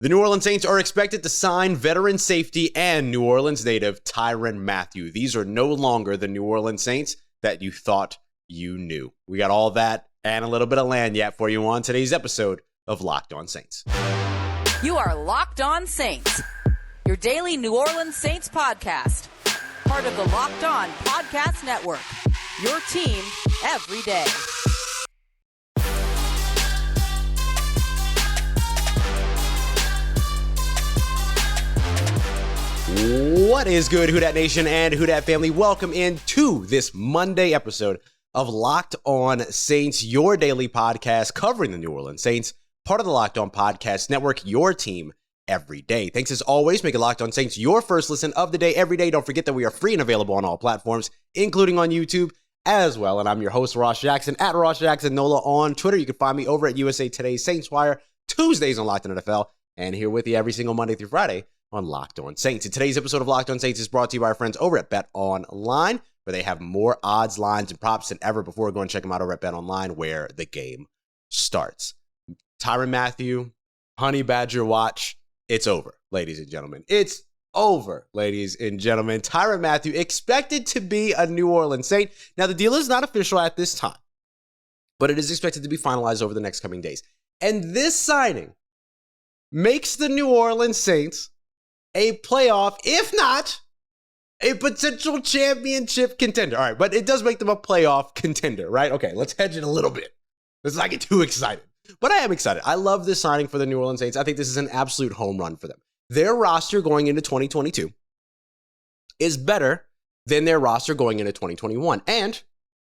The New Orleans Saints are expected to sign veteran safety and New Orleans native Tyrann Mathieu. These are no longer the New Orleans Saints that you thought you knew. We got all that and a little bit of lagniappe for you on today's episode of Locked On Saints. You are Locked On Saints, your daily New Orleans Saints podcast. Part of the Locked On Podcast Network, your team every day. What is good, Who Dat Nation and Who Dat family? Welcome into this Monday episode of Locked On Saints, your daily podcast covering the New Orleans Saints, part of the Locked On Podcast Network, your team every day. Thanks as always, make it Locked On Saints your first listen of the day every day. Don't forget that we are free and available on all platforms, including on YouTube as well. And I'm your host, Ross Jackson, at Ross Jackson Nola on Twitter. You can find me over at USA Today's Saints Wire, Tuesdays on Locked On NFL, and here with you every single Monday through Friday on Locked On Saints. And today's episode of Locked On Saints is brought to you by our friends over at Bet Online, where they have more odds, lines, and props than ever before. Go and check them out over at Bet Online, where the game starts. Tyrann Mathieu, Honey Badger Watch. It's over, ladies and gentlemen. It's over, ladies and gentlemen. Tyrann Mathieu expected to be a New Orleans Saint. Now, the deal is not official at this time, but it is expected to be finalized over the next coming days. And this signing makes the New Orleans Saints a playoff, if not a potential championship contender. All right, but it does make them a playoff contender, right? Okay, let's hedge it a little bit. Let's not get too excited. But I am excited. I love this signing for the New Orleans Saints. I think this is an absolute home run for them. Their roster going into 2022 is better than their roster going into 2021. And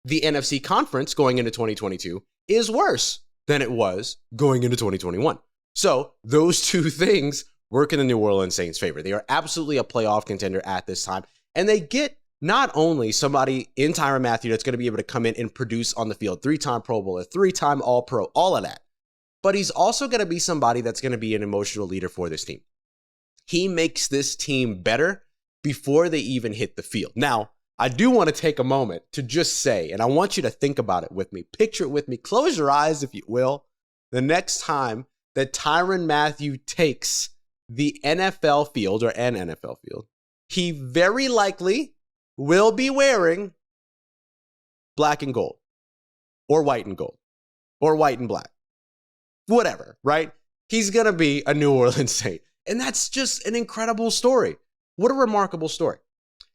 the NFC conference going into 2022 is worse than it was going into 2021. So those two things work in the New Orleans Saints' favor. They are absolutely a playoff contender at this time. And they get not only somebody in Tyrann Mathieu that's going to be able to come in and produce on the field, 3-time Pro Bowler, 3-time All-Pro, all of that, but he's also going to be somebody that's going to be an emotional leader for this team. He makes this team better before they even hit the field. Now, I do want to take a moment to just say, and I want you to think about it with me, picture it with me, close your eyes if you will, the next time that Tyrann Mathieu takes the NFL field or an NFL field, he very likely will be wearing black and gold or white and gold or white and black, whatever, right? He's going to be a New Orleans Saint. And that's just an incredible story. What a remarkable story.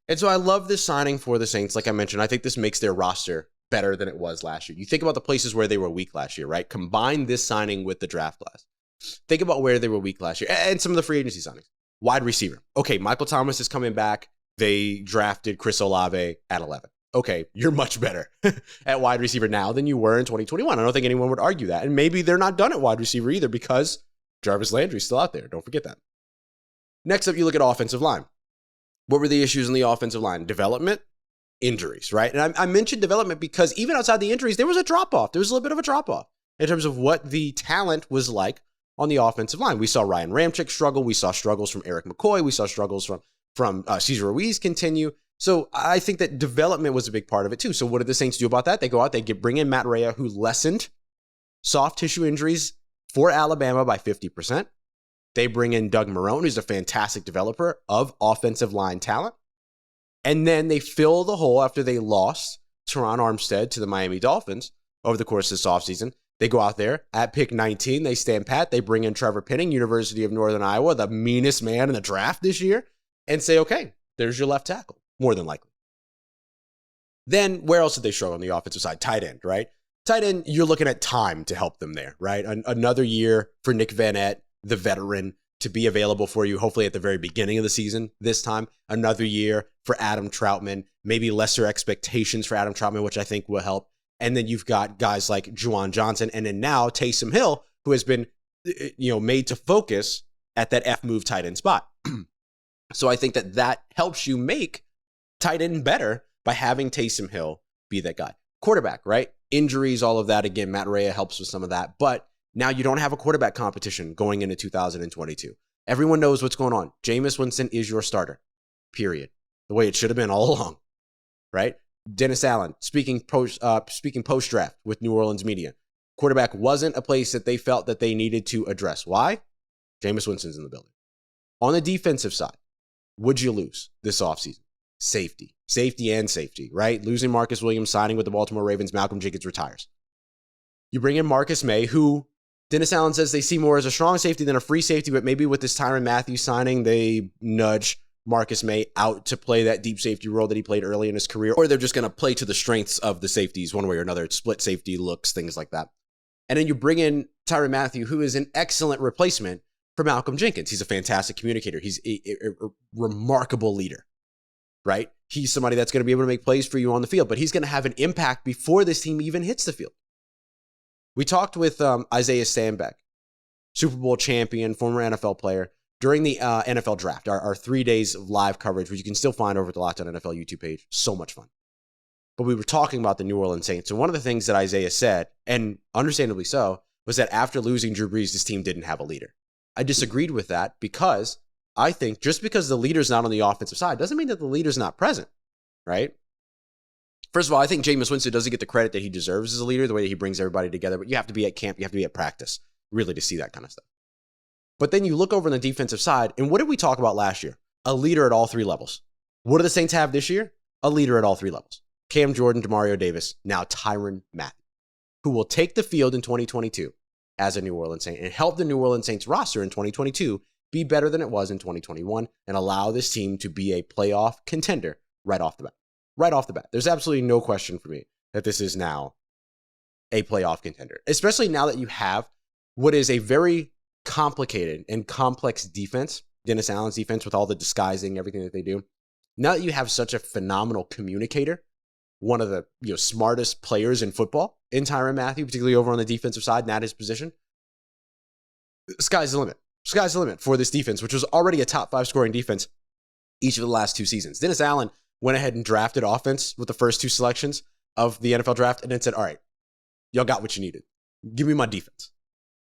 And so I love this signing for the Saints. Like I mentioned, I think this makes their roster better than it was last year. You think about the places where they were weak last year, right? Combine this signing with the draft class. Think about where they were weak last year and some of the free agency signings. Wide receiver. Okay, Michael Thomas is coming back. They drafted Chris Olave at 11. Okay, you're much better at wide receiver now than you were in 2021. I don't think anyone would argue that. And maybe they're not done at wide receiver either because Jarvis Landry's still out there. Don't forget that. Next up, you look at offensive line. What were the issues in the offensive line? Development, injuries, right? And I mentioned development because even outside the injuries, there was a drop-off. There was a little bit of a drop-off in terms of what the talent was like on the offensive line. We saw Ryan Ramczyk struggle. We saw struggles from Eric McCoy. We saw struggles from Cesar Ruiz continue. So I think that development was a big part of it too. So what did the Saints do about that? They go out, bring in Matt Rhea, who lessened soft tissue injuries for Alabama by 50%. They bring in Doug Marrone, who's a fantastic developer of offensive line talent. And then they fill the hole after they lost Teron Armstead to the Miami Dolphins over the course of this offseason. They go out there at pick 19. They stand pat. They bring in Trevor Penning, University of Northern Iowa, the meanest man in the draft this year, and say, okay, there's your left tackle, more than likely. Then where else did they struggle on the offensive side? Tight end, right? Tight end, you're looking at time to help them there, right? Another year for Nick Van Ette, the veteran, to be available for you, hopefully at the very beginning of the season this time. Another year for Adam Troutman, maybe lesser expectations for Adam Troutman, which I think will help. And then you've got guys like Juwan Johnson, and then now Taysom Hill, who has been, made to focus at that F move tight end spot. So I think that helps you make tight end better by having Taysom Hill be that guy. Quarterback, right? Injuries, all of that. Again, Matt Rhea helps with some of that. But now you don't have a quarterback competition going into 2022. Everyone knows what's going on. Jameis Winston is your starter, period. The way it should have been all along, right? Dennis Allen, speaking post-draft with New Orleans media. Quarterback wasn't a place that they felt that they needed to address. Why? Jameis Winston's in the building. On the defensive side, would you lose this offseason? Safety and safety, right? Losing Marcus Williams, signing with the Baltimore Ravens, Malcolm Jenkins retires. You bring in Marcus Maye, who Dennis Allen says they see more as a strong safety than a free safety, but maybe with this Tyrann Mathieu signing, they nudge Marcus Maye out to play that deep safety role that he played early in his career, or they're just going to play to the strengths of the safeties one way or another, split safety looks, things like that. And then you bring in Tyrann Mathieu, who is an excellent replacement for Malcolm Jenkins. He's a fantastic communicator. He's a remarkable leader, right? He's somebody that's going to be able to make plays for you on the field, but he's going to have an impact before this team even hits the field. We talked with Isaiah Stanback, Super Bowl champion, former NFL player, during the NFL draft, our 3 days of live coverage, which you can still find over at the Locked On NFL YouTube page. So much fun. But we were talking about the New Orleans Saints. And one of the things that Isaiah said, and understandably so, was that after losing Drew Brees, this team didn't have a leader. I disagreed with that because I think just because the leader's not on the offensive side doesn't mean that the leader's not present, right? First of all, I think Jameis Winston doesn't get the credit that he deserves as a leader, the way that he brings everybody together. But you have to be at camp, you have to be at practice, really, to see that kind of stuff. But then you look over on the defensive side, and what did we talk about last year? A leader at all three levels. What do the Saints have this year? A leader at all three levels. Cam Jordan, Demario Davis, now Tyrann Mathieu, who will take the field in 2022 as a New Orleans Saint and help the New Orleans Saints roster in 2022 be better than it was in 2021 and allow this team to be a playoff contender right off the bat. Right off the bat. There's absolutely no question for me that this is now a playoff contender, especially now that you have what is a very complicated and complex defense, Dennis Allen's defense, with all the disguising, everything that they do. Now that you have such a phenomenal communicator, one of the smartest players in football in Tyrann Mathieu, particularly over on the defensive side and at his position, sky's the limit. Sky's the limit for this defense, which was already a top 5 scoring defense each of the last 2 seasons. Dennis Allen went ahead and drafted offense with the first 2 selections of the NFL draft and then said, all right, y'all got what you needed. Give me my defense.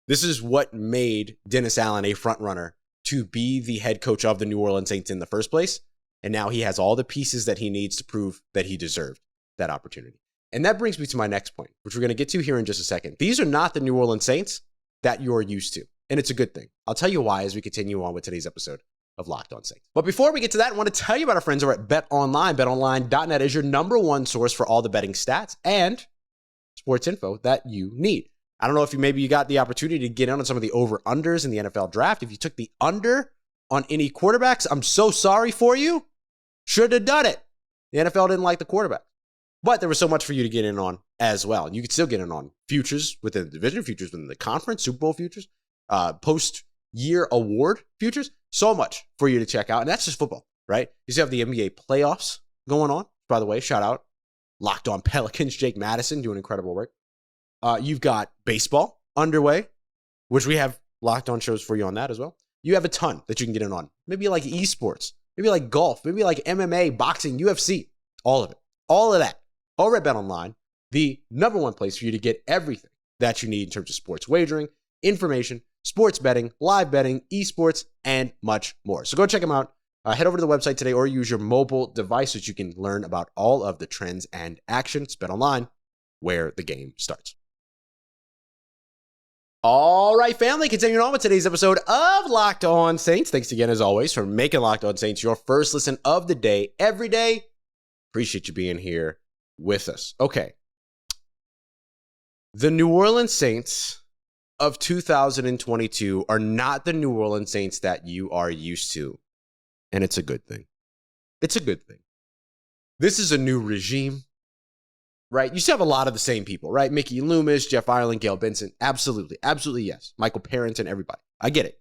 This is what made Dennis Allen a front runner to be the head coach of the New Orleans Saints in the first place. And now he has all the pieces that he needs to prove that he deserved that opportunity. And that brings me to my next point, which we're going to get to here in just a second. These are not the New Orleans Saints that you're used to. And it's a good thing. I'll tell you why as we continue on with today's episode of Locked On Saints. But before we get to that, I want to tell you about our friends over at BetOnline. BetOnline.net is your number one source for all the betting stats and sports info that you need. I don't know if you got the opportunity to get in on some of the over-unders in the NFL draft. If you took the under on any quarterbacks, I'm so sorry for you. Should have done it. The NFL didn't like the quarterback. But there was so much for you to get in on as well. You could still get in on futures within the division, futures within the conference, Super Bowl futures, post-year award futures. So much for you to check out. And that's just football, right? You still have the NBA playoffs going on. By the way, shout out Locked On Pelicans, Jake Madison doing incredible work. You've got baseball underway, which we have Locked On shows for you on that as well. You have a ton that you can get in on. Maybe like esports, maybe like golf, maybe like MMA, boxing, UFC, all of it. All of that. Over at BetOnline, the number one place for you to get everything that you need in terms of sports wagering, information, sports betting, live betting, esports, and much more. So go check them out. Head over to the website today or use your mobile device so you can learn about all of the trends and action. It's BetOnline, where the game starts. All right, family, continuing on with today's episode of Locked On Saints. Thanks again, as always, for making Locked On Saints your first listen of the day every day. Appreciate you being here with us. Okay. The New Orleans Saints of 2022 are not the New Orleans Saints that you are used to. And it's a good thing. It's a good thing. This is a new regime, right? You still have a lot of the same people, right? Mickey Loomis, Jeff Ireland, Gail Benson. Absolutely. Absolutely, yes. Michael Parrington, everybody. I get it.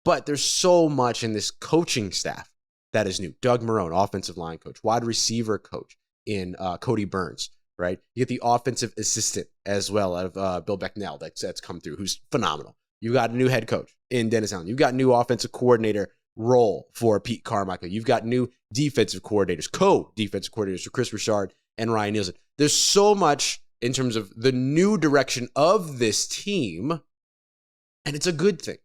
But there's so much in this coaching staff that is new. Doug Marrone, offensive line coach, wide receiver coach in Cody Burns, right? You get the offensive assistant as well of Bill Becknell that's come through, who's phenomenal. You got a new head coach in Dennis Allen. You've got new offensive coordinator role for Pete Carmichael. You've got new defensive coordinators, co-defensive coordinators for Chris Richard and Ryan Nielsen. There's so much in terms of the new direction of this team, and it's a good thing.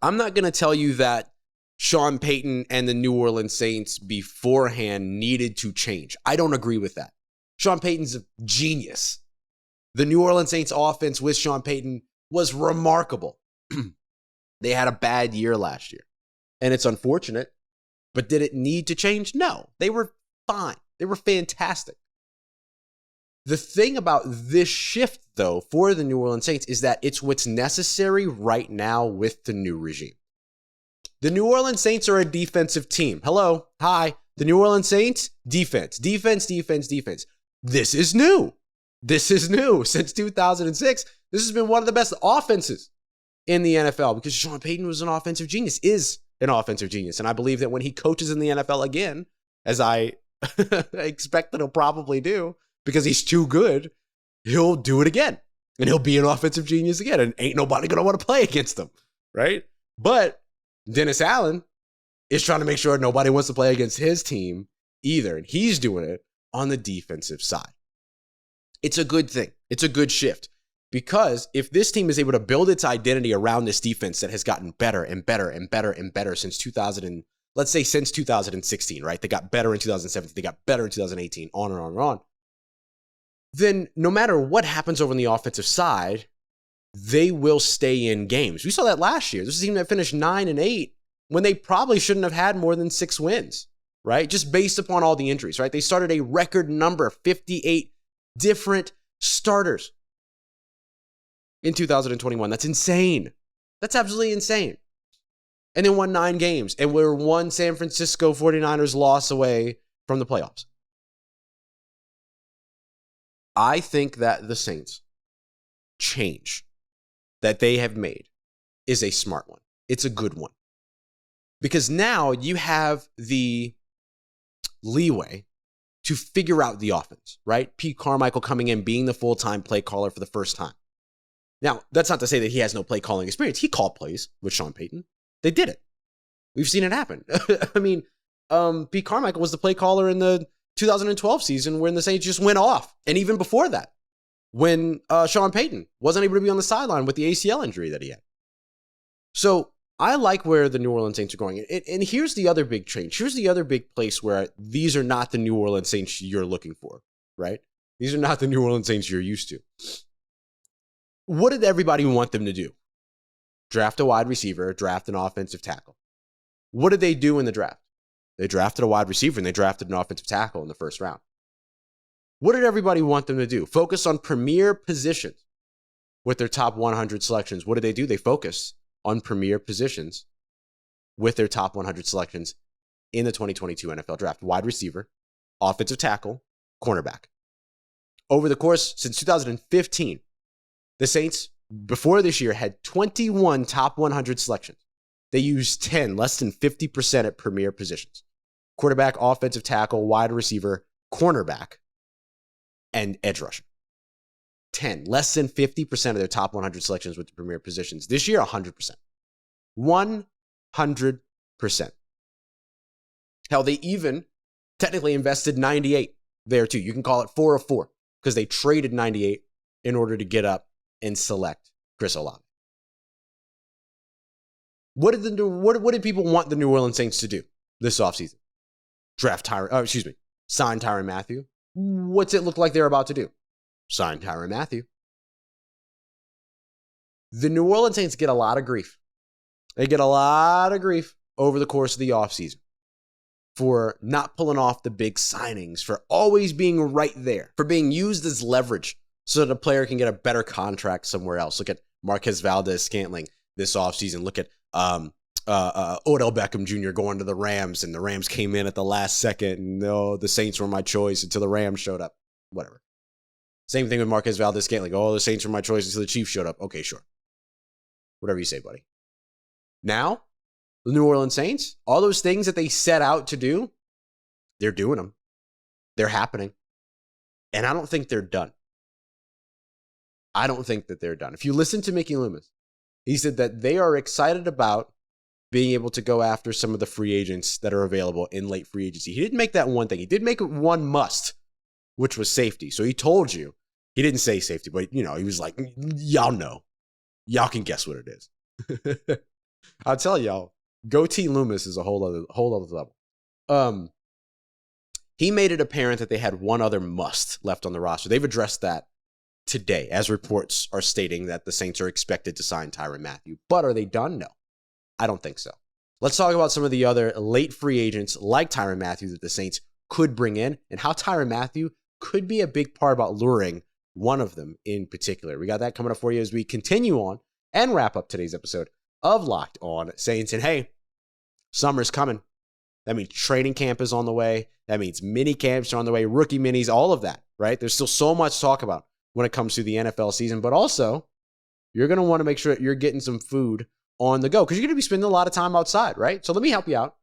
I'm not going to tell you that Sean Payton and the New Orleans Saints beforehand needed to change. I don't agree with that. Sean Payton's a genius. The New Orleans Saints offense with Sean Payton was remarkable. They had a bad year last year, and it's unfortunate, but did it need to change? No, they were fine. They were fantastic. The thing about this shift, though, for the New Orleans Saints is that it's what's necessary right now with the new regime. The New Orleans Saints are a defensive team. Hello. Hi. The New Orleans Saints, defense. This is new. Since 2006, this has been one of the best offenses in the NFL because Sean Payton was an offensive genius, is an offensive genius. And I believe that when he coaches in the NFL again, as I expect that he'll probably do, because he's too good, he'll do it again. And he'll be an offensive genius again. And ain't nobody going to want to play against him, right? But Dennis Allen is trying to make sure nobody wants to play against his team either. And he's doing it on the defensive side. It's a good thing. It's a good shift. Because if this team is able to build its identity around this defense that has gotten better and better and better and better since 2016, right? They got better in 2017. They got better in 2018, on and on and on. Then no matter what happens over on the offensive side, they will stay in games. We saw that last year. This is a team that finished 9-8 when they probably shouldn't have had more than 6 wins, right? Just based upon all the injuries, right? They started a record number, 58 different starters in 2021. That's insane. That's absolutely insane. And then won 9 games and were one San Francisco 49ers loss away from the playoffs. I think that the Saints change that they have made is a smart one. It's a good one. Because now you have the leeway to figure out the offense, right? Pete Carmichael coming in, being the full-time play caller for the first time. Now, that's not to say that he has no play calling experience. He called plays with Sean Payton. They did it. We've seen it happen. I mean, Pete Carmichael was the play caller in the 2012 season when the Saints just went off. And even before that, when Sean Payton wasn't able to be on the sideline with the ACL injury that he had. So I like where the New Orleans Saints are going. And here's the other big change. Here's the other big place where these are not the New Orleans Saints you're looking for, right? These are not the New Orleans Saints you're used to. What did everybody want them to do? Draft a wide receiver, draft an offensive tackle. What did they do in the draft? They drafted a wide receiver and they drafted an offensive tackle in the first round. What did everybody want them to do? Focus on premier positions with their top 100 selections. What did they do? They focused on premier positions with their top 100 selections in the 2022 NFL Draft. Wide receiver, offensive tackle, cornerback. Over the course since 2015, the Saints, before this year, had 21 top 100 selections. They used 10, less than 50% at premier positions. Quarterback, offensive tackle, wide receiver, cornerback, and edge rusher. 10, less than 50% of their top 100 selections with the premier positions. This year, 100%. 100%. Hell, they even technically invested 98 there too. You can call it 4 of 4 because they traded 98 in order to get up and select Chris Olave. What did people want the New Orleans Saints to do this offseason? Sign Tyrann Mathieu. What's it look like they're about to do? Sign Tyran Matthew. The New Orleans Saints get a lot of grief. They get a lot of grief over the course of the offseason for not pulling off the big signings, for always being right there, for being used as leverage so that a player can get a better contract somewhere else. Look at Marquez Valdes-Scantling this offseason. Look at Odell Beckham Jr. going to the Rams, and the Rams came in at the last second, and no, the Saints were my choice until the Rams showed up. Whatever. Same thing with Marquez Valdes-Scantling. Oh, the Saints were my choice until the Chiefs showed up. Okay, sure. Whatever you say, buddy. Now, the New Orleans Saints, all those things that they set out to do, they're doing them. They're happening. And I don't think they're done. I don't think that they're done. If you listen to Mickey Loomis, he said that they are excited about being able to go after some of the free agents that are available in late free agency. He didn't make that one thing. He did make it one must, which was safety. So he told you, he didn't say safety, but he was like, y'all know. Y'all can guess what it is. I'll tell y'all, Goatee Loomis is a whole other level. He made it apparent that they had one other must left on the roster. They've addressed that today, as reports are stating that the Saints are expected to sign Tyrann Mathieu. But are they done? No. I don't think so. Let's talk about some of the other late free agents like Tyrann Mathieu that the Saints could bring in and how Tyrann Mathieu could be a big part about luring one of them in particular. We got that coming up for you as we continue on and wrap up today's episode of Locked On Saints. And hey, summer's coming. That means training camp is on the way. That means mini camps are on the way, rookie minis, all of that, right? There's still so much to talk about when it comes to the NFL season, but also you're going to want to make sure that you're getting some food on the go because you're going to be spending a lot of time outside, right? So let me help you out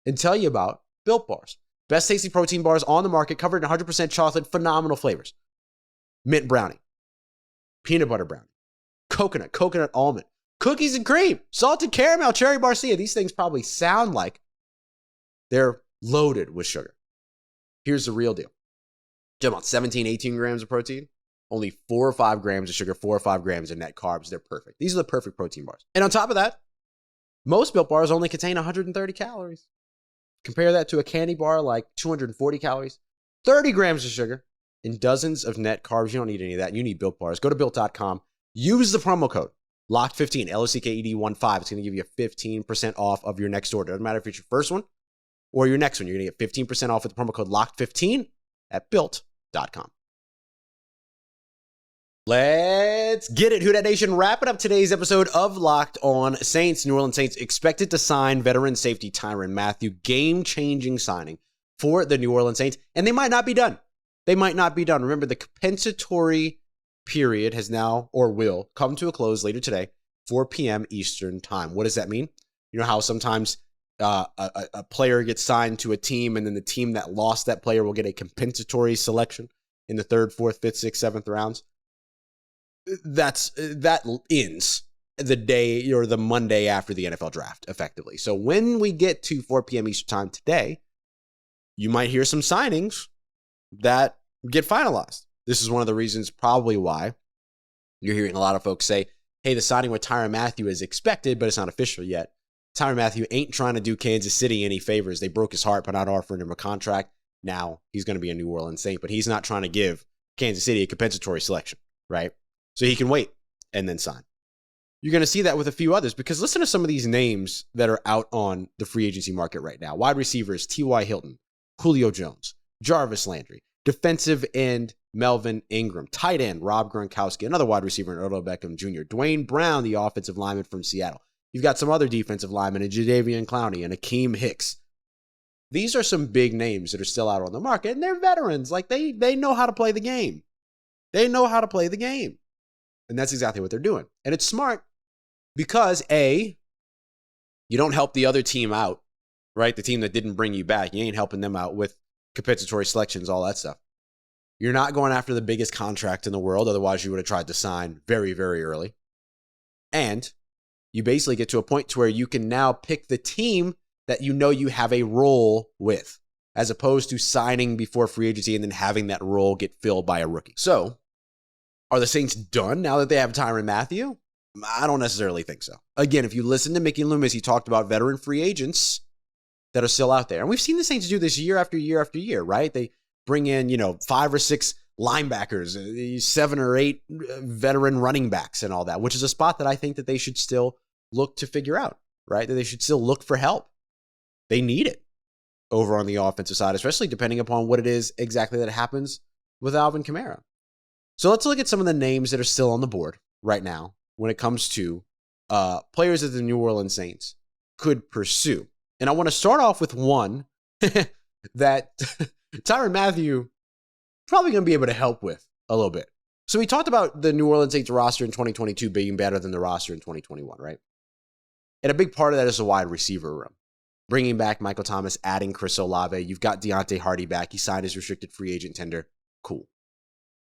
and tell you about Built Bars. Best tasty protein bars on the market, covered in 100% chocolate, phenomenal flavors. Mint brownie, peanut butter brownie, coconut almond, cookies and cream, salted caramel, cherry barcia. These things probably sound like they're loaded with sugar. Here's the real deal. Just about 17, 18 grams of protein, only 4 or 5 grams of sugar, 4 or 5 grams of net carbs. They're perfect. These are the perfect protein bars. And on top of that, most Built Bars only contain 130 calories. Compare that to a candy bar like 240 calories, 30 grams of sugar, and dozens of net carbs. You don't need any of that. You need Built Bars. Go to Built.com. Use the promo code LOCKED15, LOCKED15. It's going to give you 15% off of your next order. Doesn't matter if it's your first one or your next one. You're going to get 15% off with the promo code LOCKED15 at Built.com. Let's get it, Who Dat Nation. Wrapping up today's episode of Locked On Saints. New Orleans Saints expected to sign veteran safety Tyrann Mathieu. Game-changing signing for the New Orleans Saints. And they might not be done. They might not be done. Remember, the compensatory period has now, or will, come to a close later today, 4 p.m. Eastern time. What does that mean? You know how sometimes a player gets signed to a team and then the team that lost that player will get a compensatory selection in the 3rd, 4th, 5th, 6th, 7th rounds? That ends the day or the Monday after the NFL draft, effectively. So when we get to 4 p.m. Eastern time today, you might hear some signings that get finalized. This is one of the reasons probably why you're hearing a lot of folks say, hey, the signing with Tyrann Mathieu is expected, but it's not official yet. Tyrann Mathieu ain't trying to do Kansas City any favors. They broke his heart by not offering him a contract. Now he's going to be a New Orleans Saint, but he's not trying to give Kansas City a compensatory selection, right? So he can wait and then sign. You're going to see that with a few others because listen to some of these names that are out on the free agency market right now. Wide receivers, T.Y. Hilton, Julio Jones, Jarvis Landry, defensive end, Melvin Ingram, tight end, Rob Gronkowski, another wide receiver in Odell Beckham Jr., Dwayne Brown, the offensive lineman from Seattle. You've got some other defensive linemen, Jadeveon Clowney and Akeem Hicks. These are some big names that are still out on the market, and they're veterans. Like, they know how to play the game. They know how to play the game. And that's exactly what they're doing. And it's smart because, A, you don't help the other team out, right? The team that didn't bring you back. You ain't helping them out with compensatory selections, all that stuff. You're not going after the biggest contract in the world. Otherwise, you would have tried to sign very, very early. And you basically get to a point to where you can now pick the team that you know you have a role with, as opposed to signing before free agency and then having that role get filled by a rookie. So, are the Saints done now that they have Tyrann Mathieu? I don't necessarily think so. Again, if you listen to Mickey Loomis, he talked about veteran free agents that are still out there. And we've seen the Saints do this year after year after year, right? They bring in, 5 or 6 linebackers, 7 or 8 veteran running backs and all that, which is a spot that I think that they should still look to figure out, right? That they should still look for help. They need it over on the offensive side, especially depending upon what it is exactly that happens with Alvin Kamara. So let's look at some of the names that are still on the board right now when it comes to players that the New Orleans Saints could pursue. And I want to start off with one that Tyrann Mathieu probably going to be able to help with a little bit. So we talked about the New Orleans Saints roster in 2022 being better than the roster in 2021, right? And a big part of that is the wide receiver room. Bringing back Michael Thomas, adding Chris Olave. You've got Deontay Hardy back. He signed his restricted free agent tender. Cool.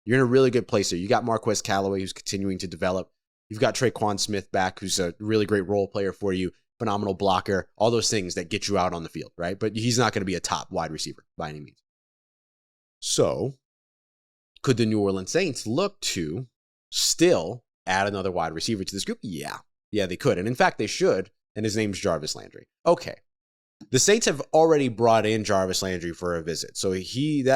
You're in a really good place there. You got Marquez Callaway, who's continuing to develop. You've got Traquan Smith back, who's a really great role player for you. Phenomenal blocker. All those things that get you out on the field, right? But he's not going to be a top wide receiver by any means. So, could the New Orleans Saints look to still add another wide receiver to this group? Yeah, they could. And in fact, they should. And his name's Jarvis Landry. Okay. The Saints have already brought in Jarvis Landry for a visit. So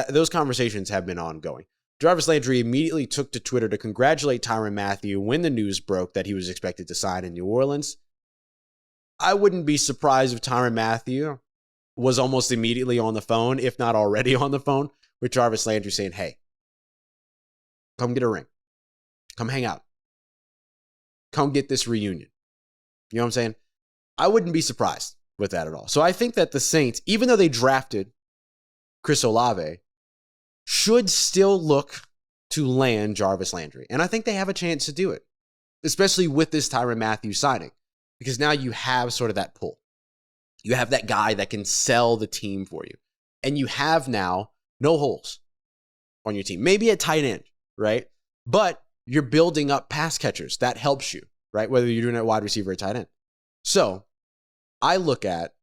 those conversations have been ongoing. Jarvis Landry immediately took to Twitter to congratulate Tyrann Mathieu when the news broke that he was expected to sign in New Orleans. I wouldn't be surprised if Tyrann Mathieu was almost immediately on the phone, if not already on the phone, with Jarvis Landry saying, hey, come get a ring. Come hang out. Come get this reunion. You know what I'm saying? I wouldn't be surprised with that at all. So I think that the Saints, even though they drafted Chris Olave, should still look to land Jarvis Landry. And I think they have a chance to do it, especially with this Tyrann Mathieu signing, because now you have sort of that pull. You have that guy that can sell the team for you. And you have now no holes on your team. Maybe at tight end, right? But you're building up pass catchers. That helps you, right? Whether you're doing it at wide receiver or tight end. So I look at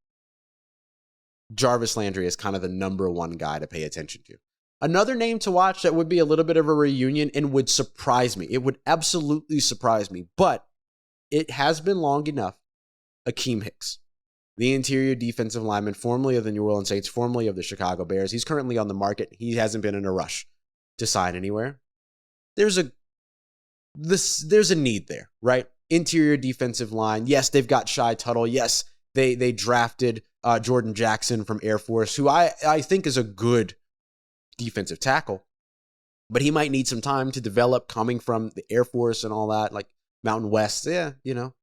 Jarvis Landry as kind of the number one guy to pay attention to. Another name to watch that would be a little bit of a reunion and would surprise me. It would absolutely surprise me, but it has been long enough. Akeem Hicks, the interior defensive lineman, formerly of the New Orleans Saints, formerly of the Chicago Bears. He's currently on the market. He hasn't been in a rush to sign anywhere. There's a need there, right? Interior defensive line. Yes, they've got Shy Tuttle. Yes, they drafted Jordan Jackson from Air Force, who I think is a good defensive tackle, but he might need some time to develop coming from the Air Force and all that, like Mountain West. Yeah, you know,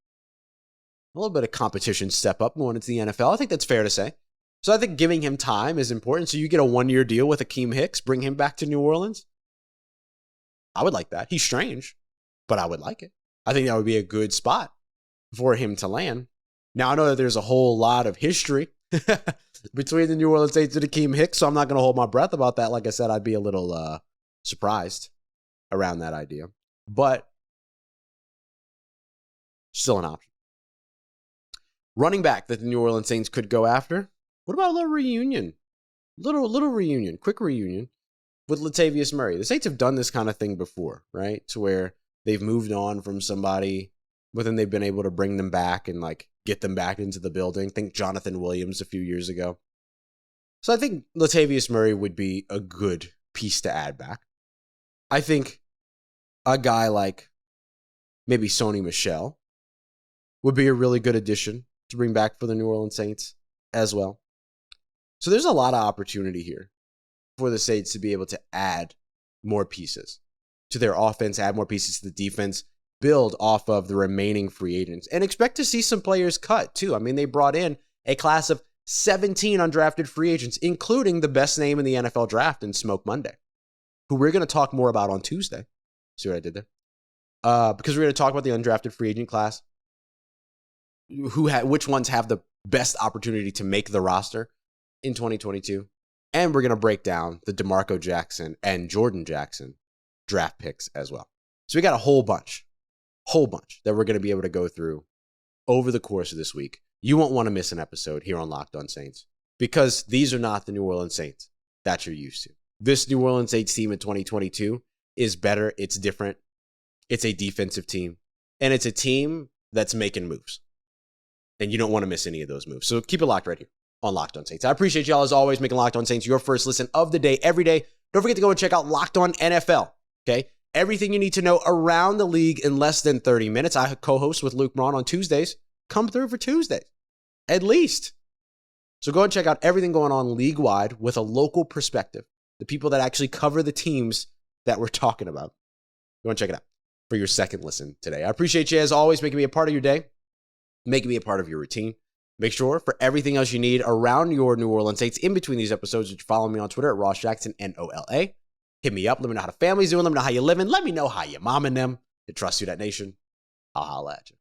a little bit of competition step up going into the NFL. I think that's fair to say. So I think giving him time is important. So you get a 1-year deal with Akeem Hicks, bring him back to New Orleans. I would like that. He's strange, but I would like it. I think that would be a good spot for him to land. Now, I know that there's a whole lot of history between the New Orleans Saints and Akeem Hicks, so I'm not going to hold my breath about that. Like I said, I'd be a little surprised around that idea, but still an option. Running back that the New Orleans Saints could go after. What about a little reunion? Little reunion, quick reunion with Latavius Murray. The Saints have done this kind of thing before, right? To where they've moved on from somebody, but then they've been able to bring them back and like get them back into the building. Think Jonathan Williams a few years ago. So I think Latavius Murray would be a good piece to add back. I think a guy like maybe Sony Michel would be a really good addition to bring back for the New Orleans Saints as well. So there's a lot of opportunity here for the Saints to be able to add more pieces to their offense, add more pieces to the defense, build off of the remaining free agents, and expect to see some players cut too. I mean, they brought in a class of 17 undrafted free agents, including the best name in the NFL draft in Smoke Monday, who we're going to talk more about on Tuesday. See what I did there? Because we're going to talk about the undrafted free agent class, which ones have the best opportunity to make the roster in 2022. And we're going to break down the DeMarco Jackson and Jordan Jackson draft picks as well. So we got a whole bunch that we're going to be able to go through over the course of this week. You won't want to miss an episode here on Locked On Saints because these are not the New Orleans Saints that you're used to. This New Orleans Saints team in 2022 is better. It's different. It's a defensive team, and it's a team that's making moves. And you don't want to miss any of those moves. So keep it locked right here on Locked On Saints. I appreciate y'all as always making Locked On Saints your first listen of the day every day. Don't forget to go and check out Locked On NFL. Okay, everything you need to know around the league in less than 30 minutes. I co-host with Luke Braun on Tuesdays. Come through for Tuesdays, at least. So go and check out everything going on league-wide with a local perspective. The people that actually cover the teams that we're talking about. Go and check it out for your second listen today. I appreciate you as always making me a part of your day, making me a part of your routine. Make sure for everything else you need around your New Orleans Saints in between these episodes that you follow me on Twitter at Ross Jackson, NOLA. Hit me up. Let me know how the family's doing. Let me know how you're living. Let me know how you're momming them. I trust you, that nation. I'll holla at you.